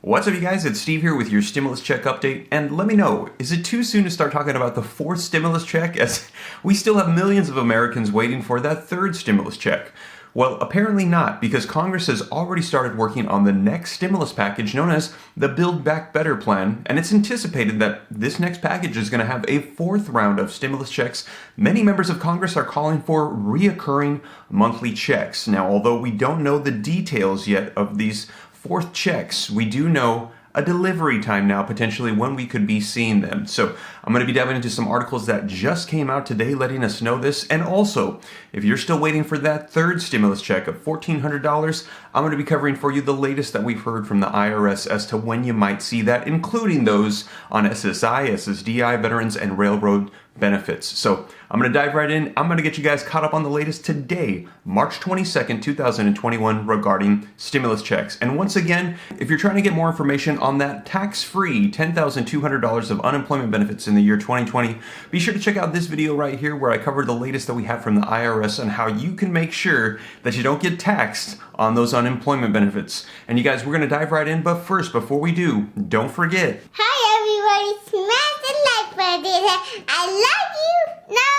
What's up, you guys? It's Steve here with your stimulus check update, and let me know, is it too soon to start talking about the fourth stimulus check, as we still have millions of Americans waiting for that third stimulus check? Well, apparently not, because Congress has already started working on the next stimulus package known as the Build Back Better plan, and it's anticipated that this next package is going to have a fourth round of stimulus checks. Many members of Congress are calling for reoccurring monthly checks. Now, although we don't know the details yet of these fourth checks, we do know a delivery time now, potentially when we could be seeing them. So I'm going to be diving into some articles that just came out today letting us know this. And also, if you're still waiting for that third stimulus check of $1,400, I'm going to be covering for you the latest that we've heard from the IRS as to when you might see that, including those on SSI, Ssdi, veterans, and railroad benefits. So I'm going to dive right in. I'm going to get you guys caught up on the latest today, March 22nd, 2021, regarding stimulus checks. And once again, if you're trying to get more information on that tax-free $10,200 of unemployment benefits in the year 2020, be sure to check out this video right here where I cover the latest that we have from the IRS on how you can make sure that you don't get taxed on those unemployment benefits. And you guys, we're going to dive right in. But first, before we do, don't forget. Hi everybody, smash the like button. I love you. No,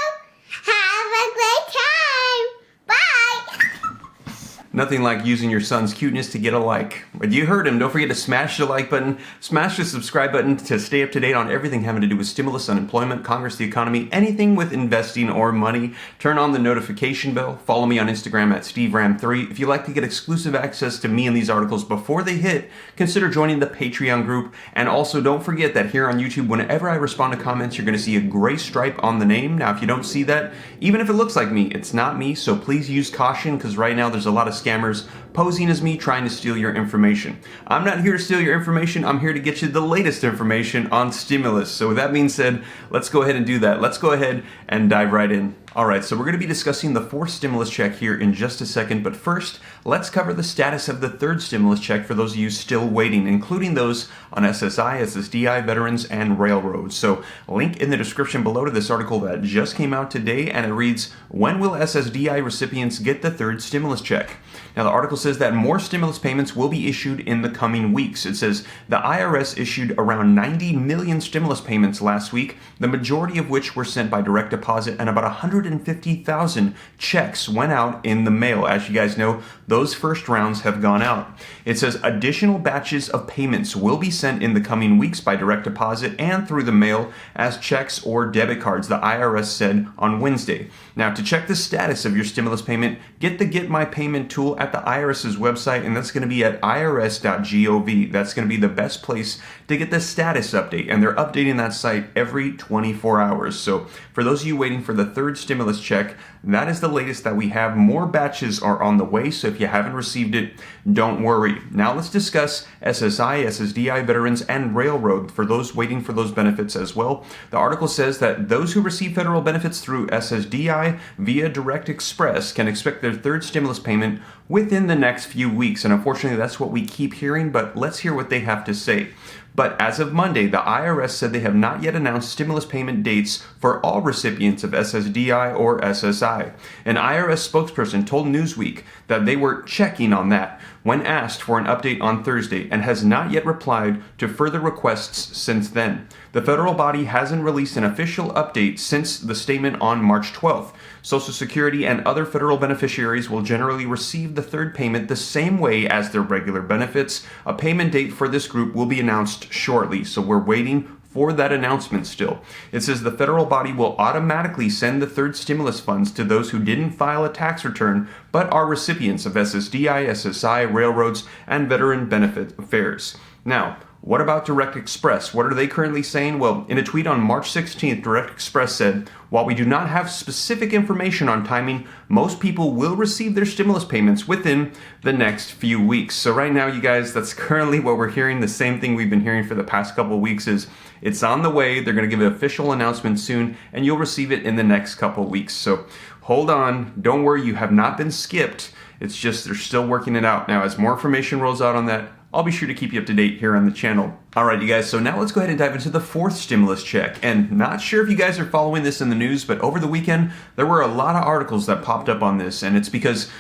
have a great time. Bye. Nothing like using your son's cuteness to get a like. But you heard him. Don't forget to smash the like button, smash the subscribe button to stay up to date on everything having to do with stimulus, unemployment, Congress, the economy, anything with investing or money. Turn on the notification bell. Follow me on Instagram at SteveRam3. If you'd like to get exclusive access to me and these articles before they hit, consider joining the Patreon group. And also don't forget that here on YouTube, whenever I respond to comments, you're going to see a gray stripe on the name. Now, if you don't see that, even if it looks like me, it's not me. So please use caution, because right now there's a lot of scammers posing as me trying to steal your information. I'm not here to steal your information. I'm here to get you the latest information on stimulus. So with that being said, let's go ahead and do that. Let's go ahead and dive right in. All right, so we're going to be discussing the fourth stimulus check here in just a second, but first, let's cover the status of the third stimulus check for those of you still waiting, including those on SSI, Ssdi, veterans, and railroads. So, link in the description below to this article that just came out today, and it reads, "When will Ssdi recipients get the third stimulus check?" Now, the article says that more stimulus payments will be issued in the coming weeks. It says the IRS issued around 90 million stimulus payments last week, the majority of which were sent by direct deposit, and about 150,000 checks went out in the mail. As you guys know, those first rounds have gone out. It says additional batches of payments will be sent in the coming weeks by direct deposit and through the mail as checks or debit cards, the IRS said on Wednesday. Now, to check the status of your stimulus payment, get the Get My Payment tool at the IRS's website, and that's going to be at irs.gov. That's going to be the best place to get the status update, and they're updating that site every 24 hours. So for those of you waiting for the third stimulus check, that is the latest that we have. More batches are on the way, so if you haven't received it, don't worry. Now let's discuss SSI, Ssdi, veterans, and railroad for those waiting for those benefits as well. The article says that those who receive federal benefits through Ssdi via Direct Express can expect their third stimulus payment within the next few weeks. And unfortunately, that's what we keep hearing, but let's hear what they have to say. But as of Monday, the IRS said they have not yet announced stimulus payment dates for all recipients of Ssdi or SSI. An IRS spokesperson told Newsweek that they were checking on that when asked for an update on Thursday, and has not yet replied to further requests since then. The federal body hasn't released an official update since the statement on March 12th. Social Security and other federal beneficiaries will generally receive the third payment the same way as their regular benefits. A payment date for this group will be announced shortly, so we're waiting for that announcement still. It says the federal body will automatically send the third stimulus funds to those who didn't file a tax return but are recipients of Ssdi, SSI, railroads, and veteran benefit affairs. Now, what about Direct Express? What are they currently saying? Well, in a tweet on March 16th, Direct Express said, "While we do not have specific information on timing, most people will receive their stimulus payments within the next few weeks." So right now, you guys, that's currently what we're hearing. The same thing we've been hearing for the past couple of weeks is it's on the way. They're going to give an official announcement soon, and you'll receive it in the next couple of weeks. So hold on. Don't worry. You have not been skipped. It's just they're still working it out. Now, as more information rolls out on that, I'll be sure to keep you up to date here on the channel. All right, you guys, so now let's go ahead and dive into the fourth stimulus check. And not sure if you guys are following this in the news, but over the weekend, there were a lot of articles that popped up on this. And it's because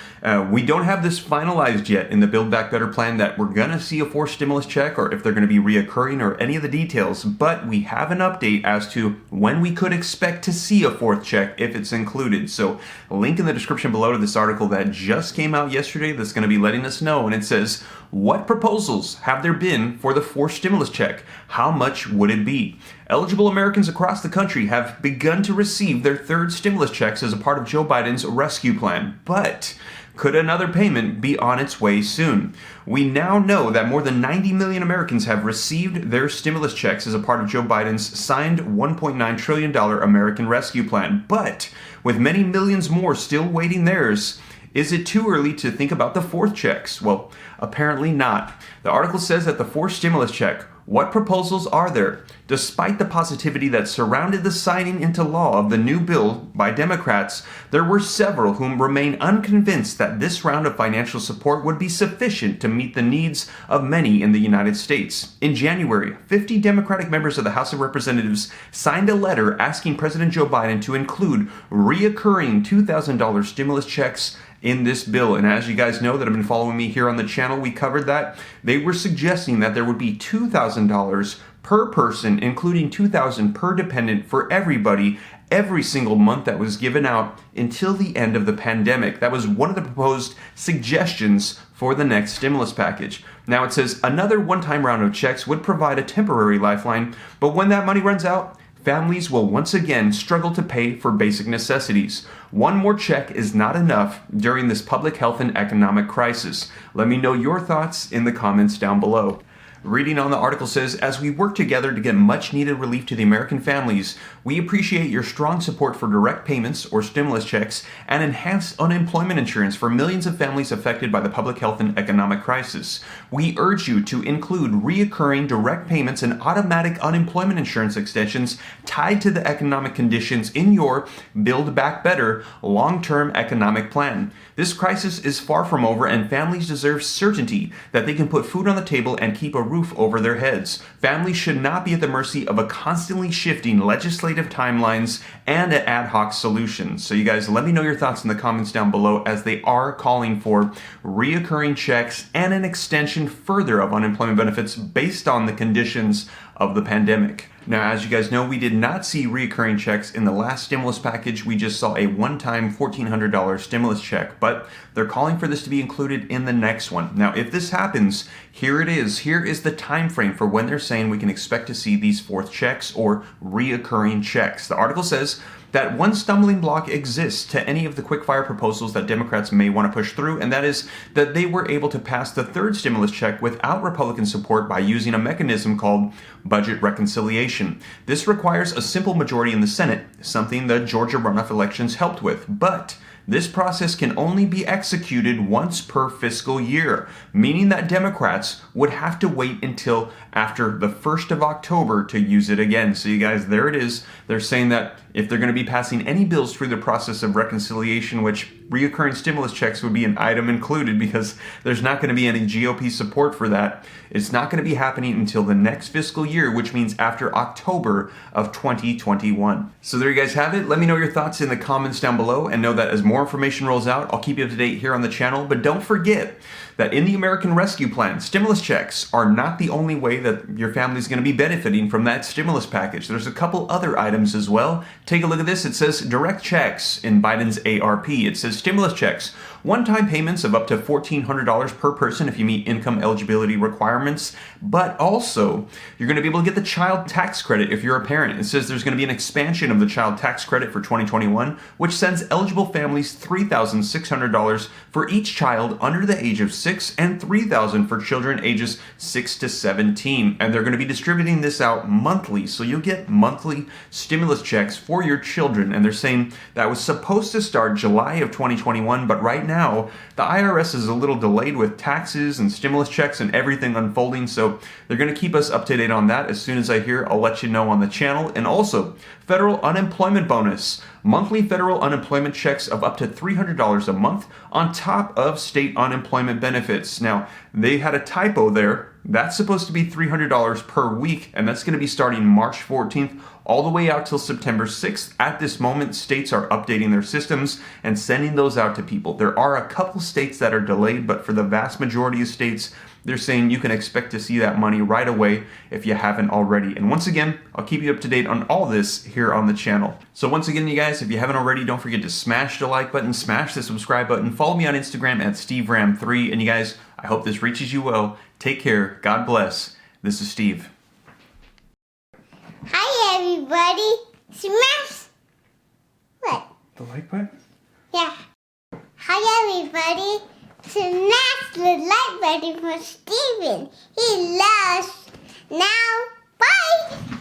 we don't have this finalized yet in the Build Back Better plan that we're going to see a fourth stimulus check or if they're going to be reoccurring or any of the details. But we have an update as to when we could expect to see a fourth check if it's included. So a link in the description below to this article that just came out yesterday that's going to be letting us know. And it says, what proposals have there been for the fourth stimulus check? How much would it be? Eligible Americans across the country have begun to receive their third stimulus checks as a part of Joe Biden's rescue plan. But could another payment be on its way soon? We now know that more than 90 million Americans have received their stimulus checks as a part of Joe Biden's signed $1.9 trillion American Rescue Plan. But with many millions more still waiting theirs, is it too early to think about the fourth checks? Well, apparently not. The article says that the fourth stimulus check, what proposals are there? Despite the positivity that surrounded the signing into law of the new bill by Democrats, there were several whom remain unconvinced that this round of financial support would be sufficient to meet the needs of many in the United States. In January, 50 Democratic members of the House of Representatives signed a letter asking President Joe Biden to include reoccurring $2,000 stimulus checks in this bill. And as you guys know that have been following me here on the channel, we covered that. They were suggesting that there would be $2,000 per person, including $2,000 per dependent for everybody every single month that was given out until the end of the pandemic. That was one of the proposed suggestions for the next stimulus package. Now it says another one-time round of checks would provide a temporary lifeline, but when that money runs out, families will once again struggle to pay for basic necessities. One more check is not enough during this public health and economic crisis. Let me know your thoughts in the comments down below. Reading on the article says, as we work together to get much needed relief to the American families, we appreciate your strong support for direct payments or stimulus checks and enhanced unemployment insurance for millions of families affected by the public health and economic crisis. We urge you to include reoccurring direct payments and automatic unemployment insurance extensions tied to the economic conditions in your Build Back Better long-term economic plan. This crisis is far from over, and families deserve certainty that they can put food on the table and keep a roof over their heads. Families should not be at the mercy of a constantly shifting legislative timelines and ad hoc solutions. So you guys, let me know your thoughts in the comments down below, as they are calling for reoccurring checks and an extension further of unemployment benefits based on the conditions of the pandemic. Now, as you guys know, we did not see reoccurring checks in the last stimulus package. We just saw a one-time $1,400 stimulus check, but they're calling for this to be included in the next one. Now, if this happens, here it is. Here is the time frame for when they're saying we can expect to see these fourth checks or reoccurring checks. The article says that one stumbling block exists to any of the quick-fire proposals that Democrats may want to push through, and that is that they were able to pass the third stimulus check without Republican support by using a mechanism called budget reconciliation. This requires a simple majority in the Senate, something the Georgia runoff elections helped with, but this process can only be executed once per fiscal year, meaning that Democrats would have to wait until after the 1st of October to use it again. So you guys, there it is. They're saying that if they're going to be passing any bills through the process of reconciliation, which reoccurring stimulus checks would be an item included because there's not going to be any GOP support for that, it's not going to be happening until the next fiscal year, which means after October of 2021. So there you guys have it. Let me know your thoughts in the comments down below, and know that as more information rolls out, I'll keep you up to date here on the channel. But don't forget that in the American Rescue Plan, stimulus checks are not the only way that your family is going to be benefiting from that stimulus package. There's a couple other items as well. Take a look at this. It says direct checks in Biden's ARP. It says stimulus checks, one-time payments of up to $1,400 per person if you meet income eligibility requirements, but also you're going to be able to get the child tax credit if you're a parent. It says there's going to be an expansion of the child tax credit for 2021, which sends eligible families $3,600 for each child under the age of 6 and $3,000 for children ages 6 to 17. And they're going to be distributing this out monthly, so you'll get monthly stimulus checks for your children. And they're saying that was supposed to start July of 2021, but right now the IRS is a little delayed with taxes and stimulus checks and everything unfolding, so they're going to keep us up to date on that. As soon as I hear, I'll let you know on the channel. And also, federal unemployment bonus. Monthly federal unemployment checks of up to $300 a month on top of state unemployment benefits. Now, they had a typo there. That's supposed to be $300 per week, and that's going to be starting March 14th all the way out till September 6th. At this moment, states are updating their systems and sending those out to people. There are a couple states that are delayed, but for the vast majority of states, they're saying you can expect to see that money right away if you haven't already. And once again, I'll keep you up to date on all this here on the channel. So once again, you guys, if you haven't already, don't forget to smash the like button, smash the subscribe button, follow me on Instagram at SteveRam3. And you guys, I hope this reaches you well. Take care. God bless. This is Steve. Hi, everybody. Smash. What? The like button? Yeah. Hi, everybody. Smash the like button for Steven. He loves now.